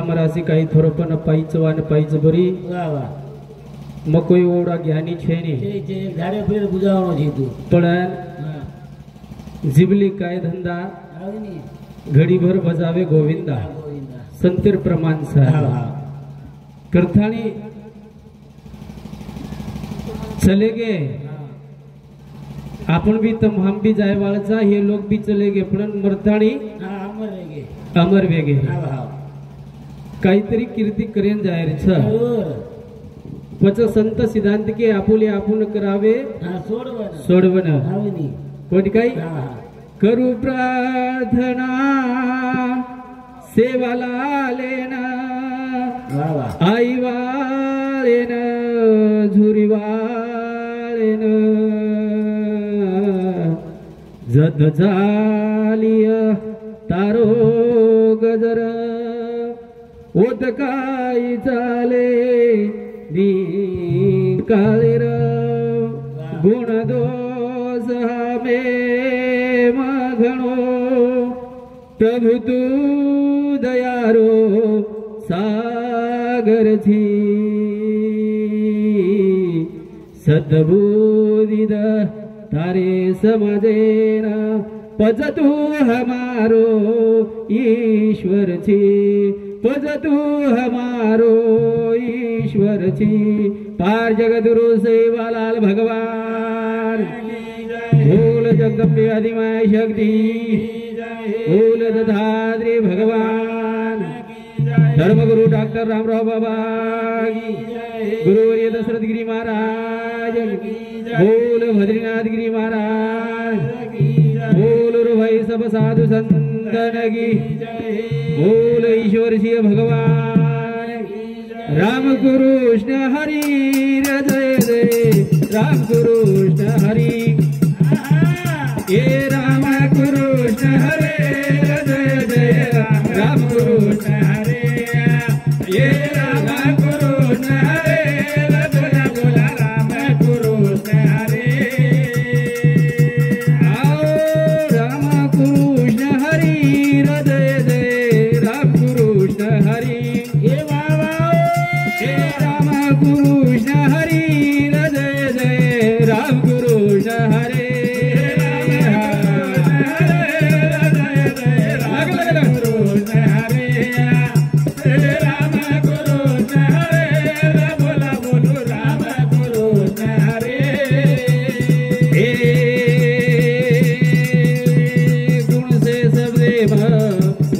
मरासी काही थोरपन पाईच वान पाईच बरी वाह वाह मकोई ओड़ा ज्ञानी छेनी जे झाडे फिर बुजावणो છે તું पण હા जिबली काय धंदा આવે ની घड़ी भर बजावे गोविंदा ગોવિંદા संतीर प्रमाण હા सा હા करथाणी चले गए आपण भी तम हम भी जाए वाळचा हे लोग भी चले गए पण मरताणी હા અમર રહી ગઈ अमर वेगे હા હા काहीतरी कीर्ती करेन जाहीर छ જરૂર पच संत सिद्धांत के आपुले आपुन करावे હા છોડવાનું सोडवन આવે ની कोणी काही હા હા करू प्रार्थना सेवाला लेना વાહ વાહ आई वाळेन झुरी वाळेन जद झालिय तारो गजर ओत काय चाले नी काळेर गुण दोष हमे मघणो प्रभु तू दयारो सागर थी सद्बुद्धि तारे समझेन पज तू हमारो ईश्वर छी पज तू हमारो ईश्वर छी पार जगदुरु सेवालाल भगवान बोल जगदम्बे आदिमाय शक्ति बोल दधात्री भगवान धर्मगुरु डॉक्टर रामराव बाबा की गुरुवर्य दशरथ गिरी महाराज बोल भद्रीनाथ गिरी महाराज बोल भाई सब साधु संतन की बोल ईश्वर शिव भगवान राम कृष्ण हरि जय जय राम कृष्ण हरि ये राम कृष्ण हरे जय जय राम कृष्ण हरे ये राम कृष्ण हरे बोला बोला राम कृष्ण हरे आओ राम कृष्ण हरि जय जय राम कृष्ण हरि ये बाबा ये राम कृष्ण हरि जय जय राम कृष्ण हरे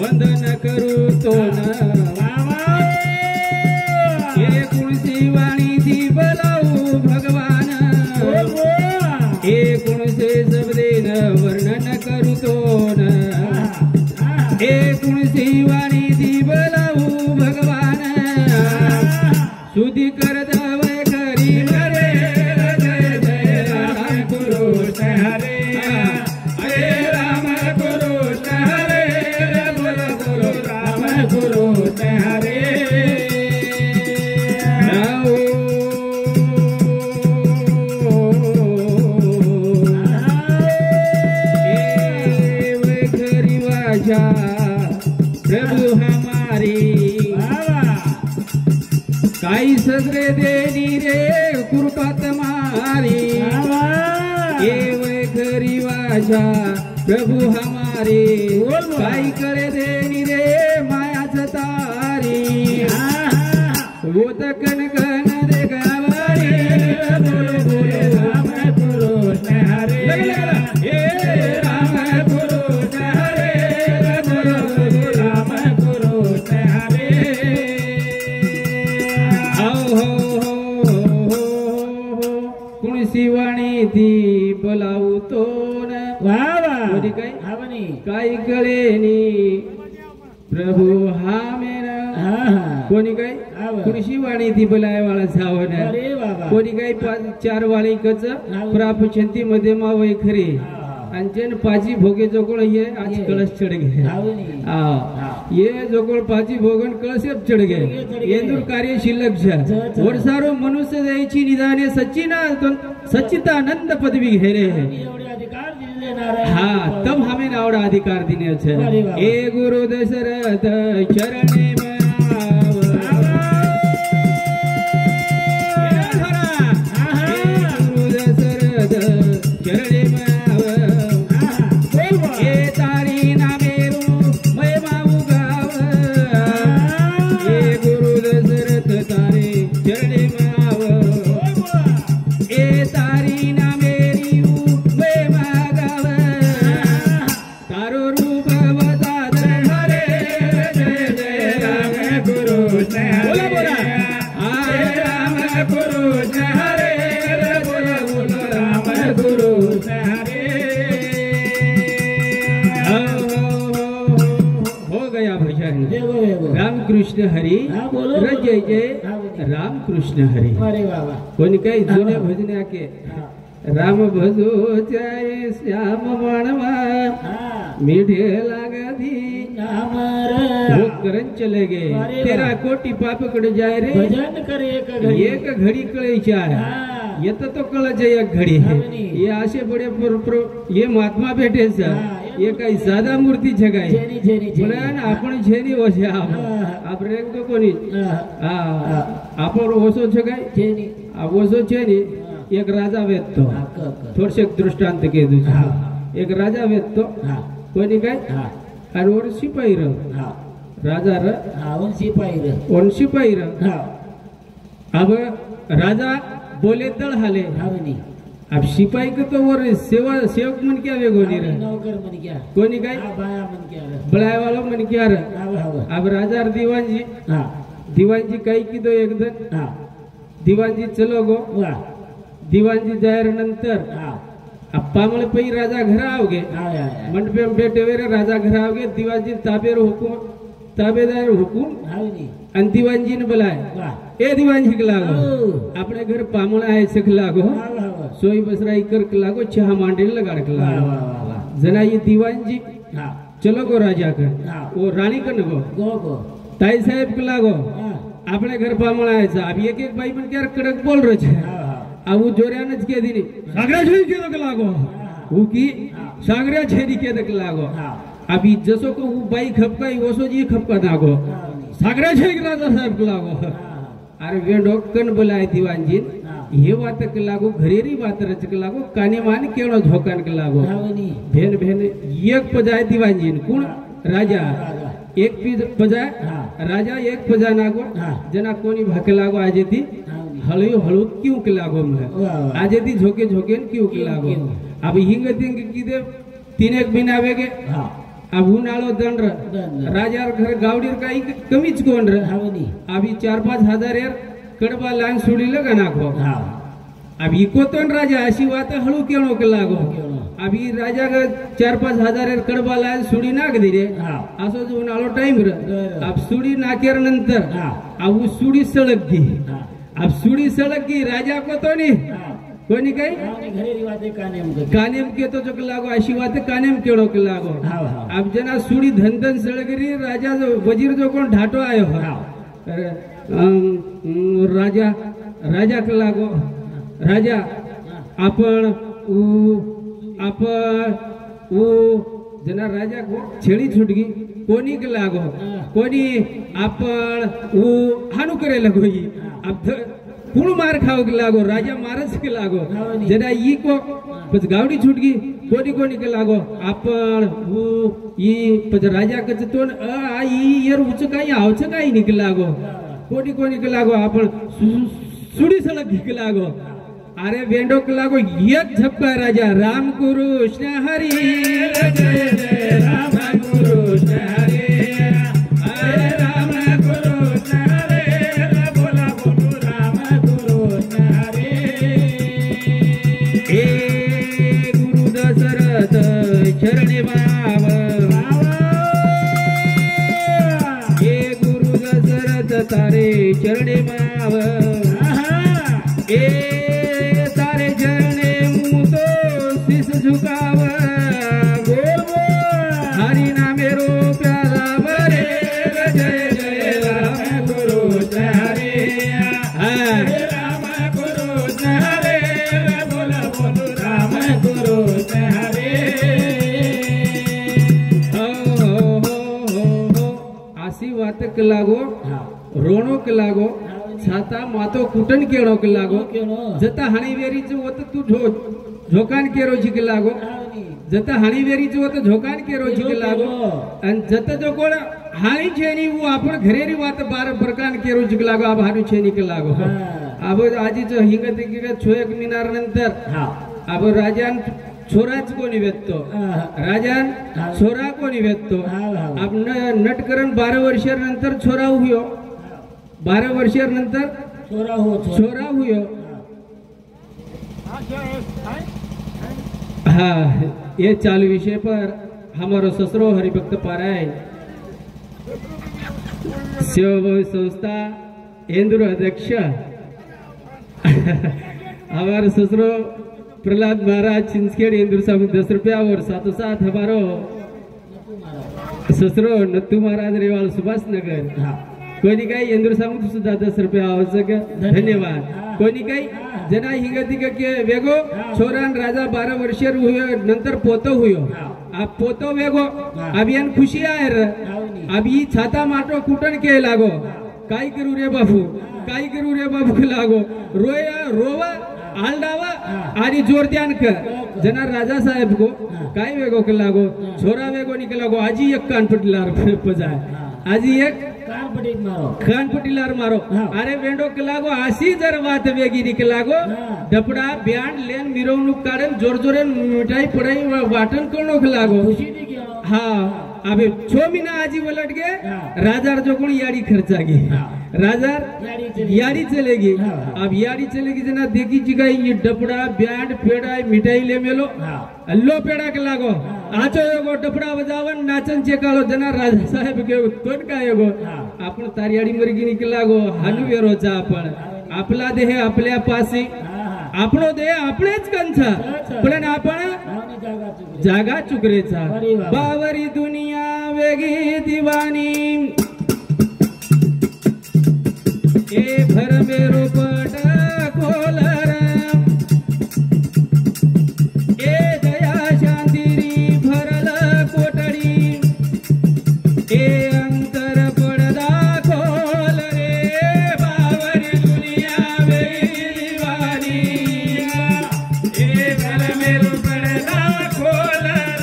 वंदन करू तो न ये कुणसी वाणी थी बोलाऊ भगवान ये गुण से सबदे न वर्णन करू तो न ये कुणसी वाणी थी बोलाऊ भगवान सुधी कर दवे करी हरे जय जय राम कृष्ण हरे हरे राम कृष्ण हरे गुरु हरे खरी वाजा प्रभु हमारी काई सगरे देनी रे कृपा तुम्हारी ये खरी वाजा प्रभु हमारी काई करे देनी रे तारी वो तकन कन दे गवारी बोलो बोलो राम कृष्ण हरे ये राम कृष्ण हरे बोलो बोलो राम कृष्ण हरे आओ हो कुणसी वाणी थी बोलाऊ तो न वाह वाह काय कळेनी प्रभु हा मेरा कोणी काय कुणशी वाणी ती बोलाय वाला सावन कोणी काय 4 वाणी कच प्रापचंती मध्ये मावय खरी अंजन पाजी भोगे जोगळ ये आज कळस चढ गे ये जोगळ पाजी भोगन कळस चढ गे येंदूर कार्य शिल्लक वर्षारो मनुष्य द्यायची निदाने सच्चिदानंद पदवी घेरे हाँ तब हमें नावड़ा अधिकार दिने छे ए गुरु दशरथ चरणे में बोला बोला हरे राम कृष्ण हरे बोला बोला राम कृष्ण हरे हो गया भजन राम कृष्ण हरी जय जय राम कृष्ण हरी अरे बाबा कोणी काही जुन्या भजन्या के राम भजो जय श्याम म्हणवा मीठे लागधी वो करन चले गए तेरा कोटी पाप कड़ जाए रे भजन कर एक घड़ी कळायची आहे येत तो कळायचे एक घडी ये असे बडे ये महात्मा भेटे ये काही साधा मूर्ती जगाय पण आपण झेनी वसे आपण तो कोणी आपण ओसो जगाय ओसो झेनी एक राजा वेदतो थोडसे दृष्टांत के दुसरा एक राजा वेदतो कोणी काय आणि वर शिपाई र राजा र वन शिपाई र अब राजा बोले तळ हाले अब सिपाही को तो वो सेवक मन क्या वे गोनी रे नौकर मन क्या कोनी काय बाया मन क्या बड़ाई वाला मन क्या रे अब राजा और दीवान जी कई की तो एक दिन दीवान जी चलो गो दीवान जी जायर नंतर अप्पा मले पई राजा घर आओगे मंडपे में बैठे हुए राजा घर आओगे दीवान जी ताबेदार हुकुम आणि दीवान जी ने बुलाए ए दीवान जी के लागो अपने घर पामणा है सिख लागो सोई बसराई कर के लागो छह मांडे लगाड़ के लागो जना ये दीवान जी चलो गो राजा कर वो रानी कर गो ताई साहेब के लागो अपने घर पामणा है अब एक एक भाई बन के कड़क बोल रहे छे अब वो जोरियानच के दिनी सागरा छेरी के दक लागो वो की सागरा छेरी के दक लागो अभी जसो को वो बाई खपकाई ओसो जी खपका नागो सागरा छेरी राजा साहेब के लागो अरे वे डॉक्टर बोलाय दीवान जी ये बात के लागो घरेरी बात रच के लागो काने मान केनो झोकान के लागो भेन भेन एक पजाय दीवान जी कोण राजा एक पजाय राजा एक पजा नागो जना कोणी भाके लागो आजे ती हळू हळू क्यों के लागो मैं आजे ती झोके झोके क्यों के लागो अब हिंग तिंग की दे तीन एक बिना आवेगे अब उन्हाळो दंड राजा घर गावडीर काही कमीच कोण रे अभी 4-5 हजार यार कडबा लांग सोडी लगा नाखो अब इको तो राजा अशी बात हळू केनो के लागो अभी राजा का 4-5 हजार यार कडबा लांग सोडी नाक दिरे असो जो उन्हाळो टाइम रे अब सोडी नाकेर नंतर अब वो सोडी सळक दी अब सोडी सळक की राजा को तो नहीं कोणी काही कानेम के तो जो लागो अशी बात कानेम केळो के लागो अब जना सुडी धन धन सळगिरी राजा जो वजीर जो कोण ढाटो आयो राजा राजा के लागो राजा आपण जना राजा को छेड़ी छुटगी कोणी के लागो कोणी आपण हानु करे लगोई अब कुण मार खाओ के लागो राजा मारस के लागो जना ई को पच गावडी छुटगी कोणी कोणी के लागो आपण ई पच राजा कच तोन ई यार उच काही आवच काही निकल लागो कोणी कोणी के लागो आपण सुडी सळक के लागो अरे वेंडो के लागो एक झपका राजा राम कृष्ण हरी जय जय राम कृष्ण हरी हरे राम कृष्ण हरे बोला बोलो राम कृष्ण हरे हे गुरु दशरथ चरणे भाव हे गुरु दशरथ तारे चरणे भाव ए तारे चरणे मुँह तो शीश झुकाव हरि नामे रो प्यारा बरे जय जय राम कृष्ण हरे हरे राम कृष्ण हरे बोला बोलो राम कृष्ण हरे हो आसी बात के लागो रोणो के लागो छाता मातो कुटन केळो के लागो जता हाणीवेरी जो होत तू झोकान केरो जी के लागो जता हाणीवेरी जो होत झोकान केरो जी के लागो अन जता जो कोण हाणी छेनी वो आपण घरेरी बात बार प्रकार केरो जी के लागो अब हाणू छेनी के लागो अब आजी जो हिंगत के छोयक मिनार नंतर अब राजान छोराच कोणी वेचतो राजान छोरा कोणी वेचतो अब नटकरण 12 वर्षानंतर छोरा हुयो 12 वर्ष नंतर छोरा हुयो। हाँ, ये चालू विषय पर हमारो ससुरो हरिभक्त पाराय सेवा संस्था इंदुर अध्यक्ष हमारे ससुरो प्रहलाद महाराज चिंचखेड़ इंदुर साहब 10 रुपया और साथों साथ हमारो ससुरो नत्तू महाराज रेवाल सुभाष नगर कोणी काही इंदुर साहब सुद्धा 10 रुपया आवश्यक धन्यवाद। कोणी काही जना हिंगती के वेगो छोरान राजा 12 वर्ष हुयो नंतर पोतो हुयो। अब पोतो वेगो अभियान खुशी आहे र अभी छाता माटो कुटन के लागो काय करू रे बाबू लागो रोया रोवा आलडावा आणि जोर ध्यान कर जना राजा साहेब को काय वेगो के लागो छोरा वेगो निकलागो आजी एक कान पटलार पजाय आजी एक कान पटीलार मारो अरे वेंडो के लागो आशी जर वात वेगी निकलागो डपडा ब्यांड लेन मिरवणूक काढन जोर जोरेन मिठाई पडाई वाटन करणो के लागो हाँ अबे 6 महीना आजी उलट गए राजार जो कोण याड़ी खर्चा गे राजार याड़ी चलेगी। अब याड़ी चलेगी जना देखी जगह ये डपड़ा ब्यांड पेड़ा मिठाई ले मेलो अल्लो पेड़ा के लागो आचो एगो डपड़ा बजावन नाचन चेकालो जना राजा साहेब के तोड का एगो आपण तारियाडी मरगी निकलागो हानु वेरोचा आपण आपला देह आपल्या पासी आपणो देह आपणेच कंचा पण आपण जागा चुकरेचा बावरी दुनिया वेगी दीवानी ए भर मेरो पट खोलर ए दया शांतिरी भरल कोटडी ए अंतर पडदा खोल रे बावरी दुनिया वेगी दीवानी ए भर मेरो पडदा खोलर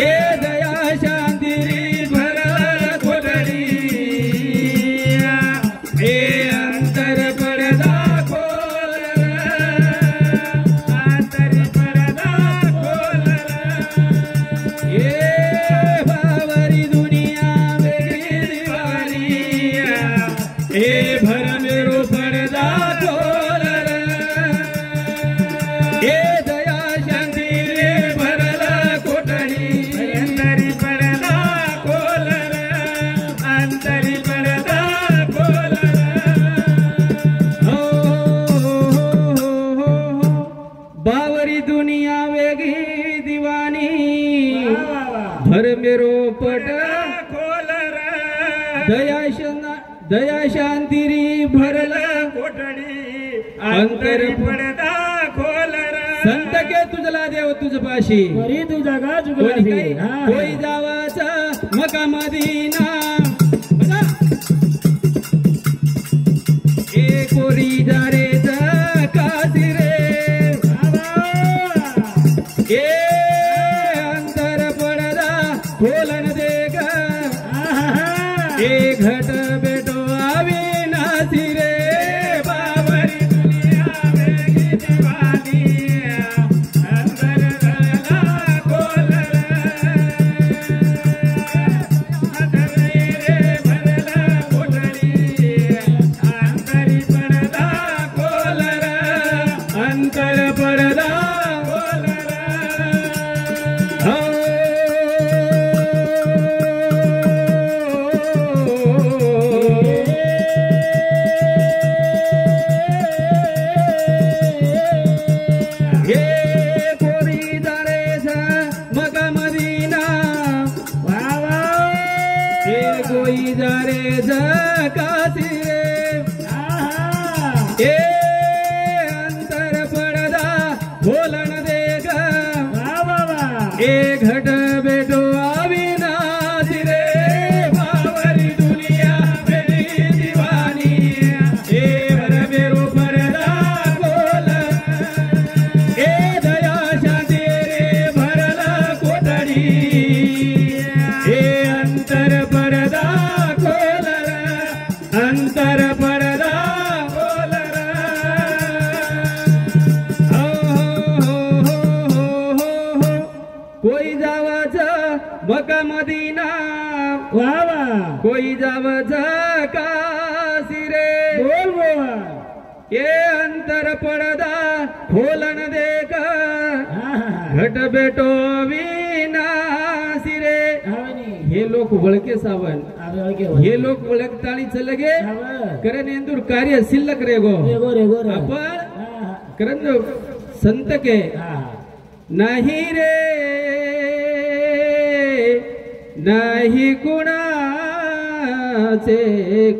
ए दया शांतिरी भरल कोटडी ए अंतर पडदा खोलर अंतर पडदा खोलर ए बावरी दुनिया वेगळी दिवाळी ए भर मेरो पडदा खोलर ए दया शांती रे भरला कोटडी अंतरी पडदा खोलर अंतरी पडदा खोलर बावरी दुनिया वेगी दीवानी भर मेरो पट खोलर दया शांतिरी भरल कोटडी अंतर पडदा खोलर संत के तुझला देव तुझ पाशी तू जगा कोई जावाचा मका मदीना ए कोरी जारे काशी रे ए अंतर पडदा खोलन देग ए घट बेटो अविनाशी रे बावरी दुनिया वेगी दीवानी अंतर पडदा खोलर अंतर रे भरला कोटडी अंतरी पडदा खोलर अंतर पडदा खोलर ये कोरी जारेचा मका मदीना वावा ये कोई जारेचा काशी रे ए अंतर पडदा खोलन देग ए घट बेटो अविनाशी रे बावरी दुनिया वेगी दीवानी ए भर मेरो पडदा खोलर ए दया शांती रे भरल कोटडी ए अंतर पडदा खोलर अंतर पडदा खोलर कोई जावाचा मका मदीना वावा कोई जावाचा कासी रे बोल बोल ये अंतर पडदा खोलन देख हा हा घट बेटो विनासी रे आवनी हे लोक वळके सावन आवे ओके हे लोक वळकताळी चलगे आवे करन इंदूर कार्य शिल्लक रे गो रे आपण हा करन संत के हा नाही रे नाही कुणाचे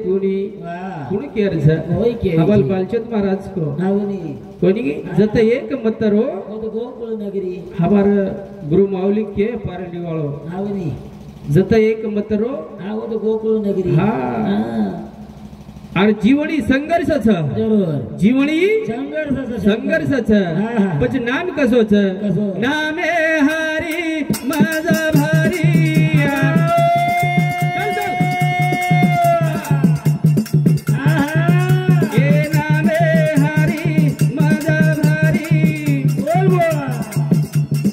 कुणी वाह कुणी केर छ होय के हबल बालचंद महाराज को आवनी कोणी जत एक मतरो वो तो गोकुल नगरी हमार गुरु माऊली के पारडी वाळो आवनी जत एक मतरो हा वो तो गोकुल नगरी हा. आणि जीवनी संघर्ष छ जरूर जीवनी संघर्ष संघर्ष छ हा. પછી નામ કસો छ कसो? નામે હારી माझा भारी चल चल ये नामे हारी माझा भारी बोल बोल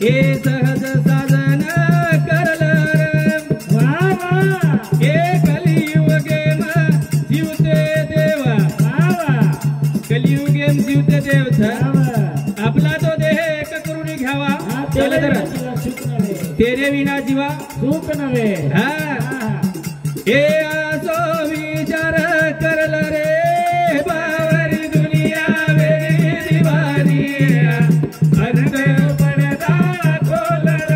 ये सहज साधन करल वाह वाह ये कलियुगे जीवते देवा कलियुगे जीवते देव छ आपला तो देह एक करून घ्यावा चल जरा तेरे विना जीवा सुख नव्हे हा ए असो विचार करल रे बावरी दुनिया वेगळी दिवारी अंत पडदा खोलर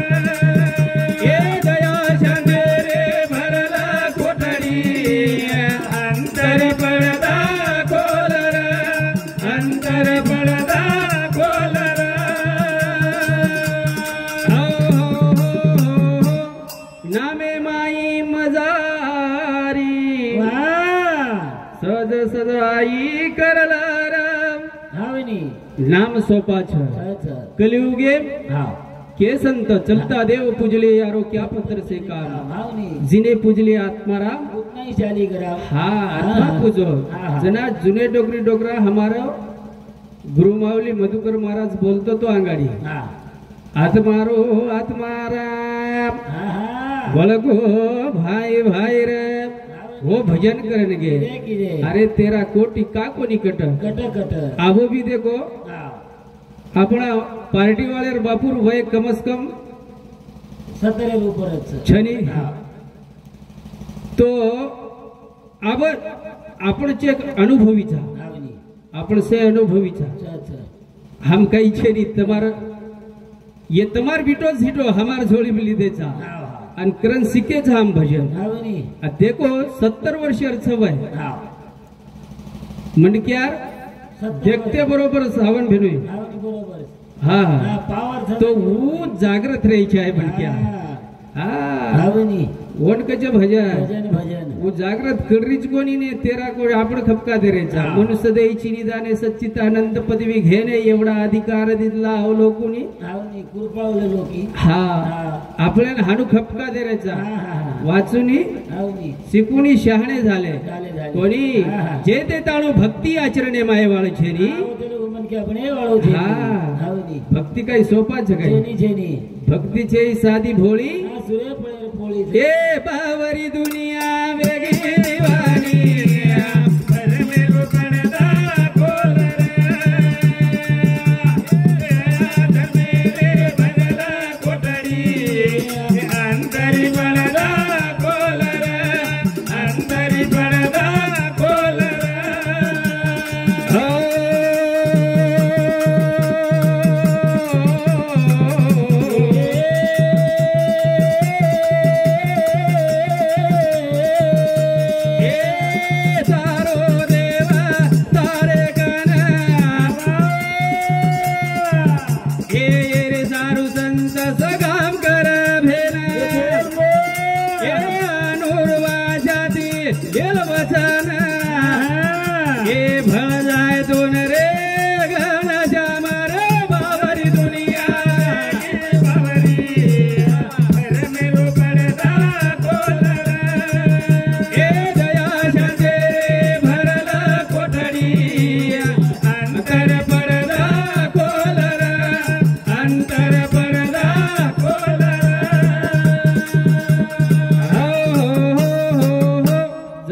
ये दया शांते रे भरला कोठडी अंतर पडदा खोलर अंतर पडदा खोलर नामे माई मजारी वाह सज सजाई करला राम आवनी नाम सोपा छ अच्छा कलियुगे हा के संत चलता देव पूजले यारो क्या पत्र से काम आवनी जिने पूजले आत्माराम उतना ही चाली करा हा आत्मा पूजो हा. जना जुने डोगरी डोगरा हमारा गुरु माऊली मधुकर महाराज बोलतो तो अंगाडी हा आत्मारो आत्माराम हा बळगो भाई भाई रे वो भजन करने गे किरे अरे तेरा कोटी का कोनी कट कट कट आबो भी देखो हा अपना पार्टी वाले बापूर वय कमस कम 17 ऊपरच छनी हा तो अब आपण चे अनुभवीचा आवनी आपण से अनुभवीचा अच्छा हम कई छे नी तमार ये तमार बिटो झिटो हमार झोली में लीधेचा हा आणि करन सिकेचा हम भजन आवनी आ देखो 70 वर्षार छवय हा म्हणक्यार देखते बरोबर सावन भेनोय आवनी बरोबर हा हा पावर तो वो जागृत रहायचे आहे म्हणक्यार हा आवनी ओणकचे भजन भजन भजन वो जागृत कडरीच कोणी ने तेरा कोणी आपण खपका देरेचा मनुष्य द्यायची निदाने सच्चितानंद पदवी घेणे एवढा अधिकार दिला अवलोकुनी आवनी कृपावले लोकी हा हा आपल्याला हाणू खपका देरेचा हा वाचुनी आवनी शिकूनी शहाणे झाले झाले झाले कोणी हा. जे ते ताळू भक्ती आचरणे माये वाळ छेनी मन के अपने वाळो छे हा. आवनी भक्ती काही सोपाच काही जेनी जेनी भक्तीचे साधी भोळी हा सूर्य पळे पोळी ए बावरी दुनिया वेगळी दिवाणी परमेलो पडदा खोलर धर्मेले बदला कोठडी अंतरी पडदा खोलर अंतरी पडदा खोलर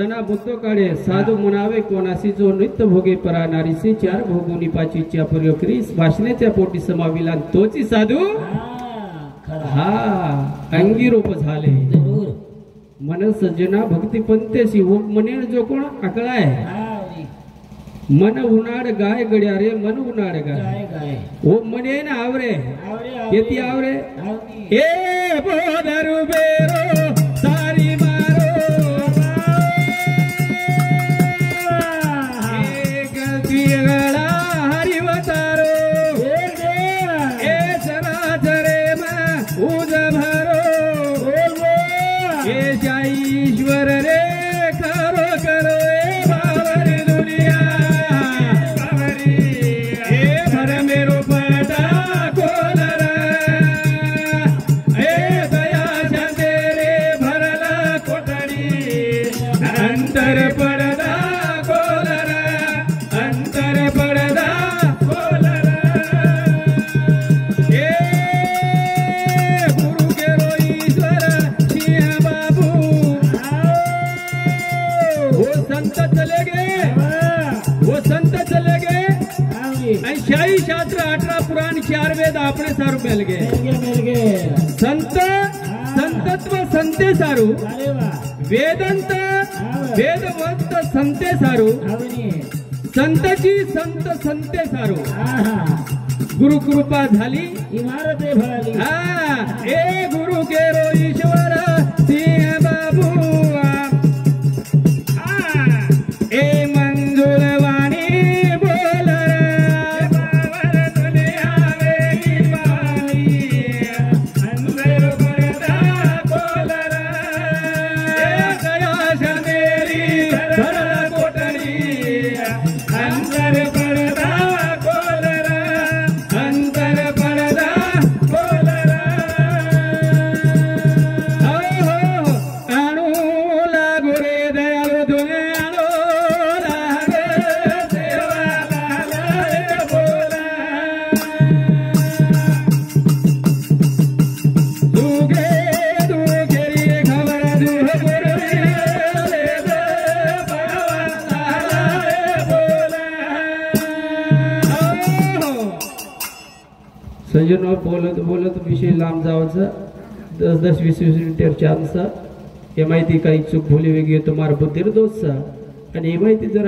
जना बुद्धो काढे साधू म्हणावे कोणासी जो नित्य भोगे परा नारीसी चार भोगुनी पाचीच्या पर्योक्रीस भाषणेच्या पोटी समाविला तोची साधू हा अंगीरूप झाले जरूर मन सज्जना भक्ती पंथेसी ओम मनेण जो कोण आकळाय मन उनाड गाय गड्या रे मन उनाड गाय गाय ओम मनेण आवरे आवरे येती आवरे आवरे ए बोधरु बेरो सारी मारो ए गलती गळा हरिवतारो ए चराचरे मा उज भरो ए ईश्वर रे करो करो ए बाबरी दुनिया बाबरी ए भर मेरो पटा कोलर ए दया शांते रे भरला कोठडी अंतर पडदा कोलर अंतर पडदा कोलर ए गुरु केरो ईश्वर सिंह बाबू वो संत चले गए वो संत चले गए शाही शास्त्र 18 पुराण 4 वेद आपने सारू मिल गए संत संतत्व संते सारू वेदंत वेदवंत संते सारू संतची संत संते सारू गुरु कृपा झाली इमारत भराली हा ए गुरु केरो ईश्वर सिंह बाबू ए मंजूर वाणी बोल बाबर दुनिया मेरी वाणी अंदर पड़दा बोल दया शमेरी भरला कोठडी अंदर पड़दा बोल अंदर पड़दा बोल आणू लागू रे दयाळू तुने आणू लागे देवाला बोला दुगे दुगे रे खबर दुगे रे बाबाला बोला सज्जनो बोलत बोलत विषय लांब जावाचा 10-20 मिनिटेर चान्स हे माहिती काही चूक भूली वेगळी तुम्हाला बुद्धीर दोष आणि ही माहिती जर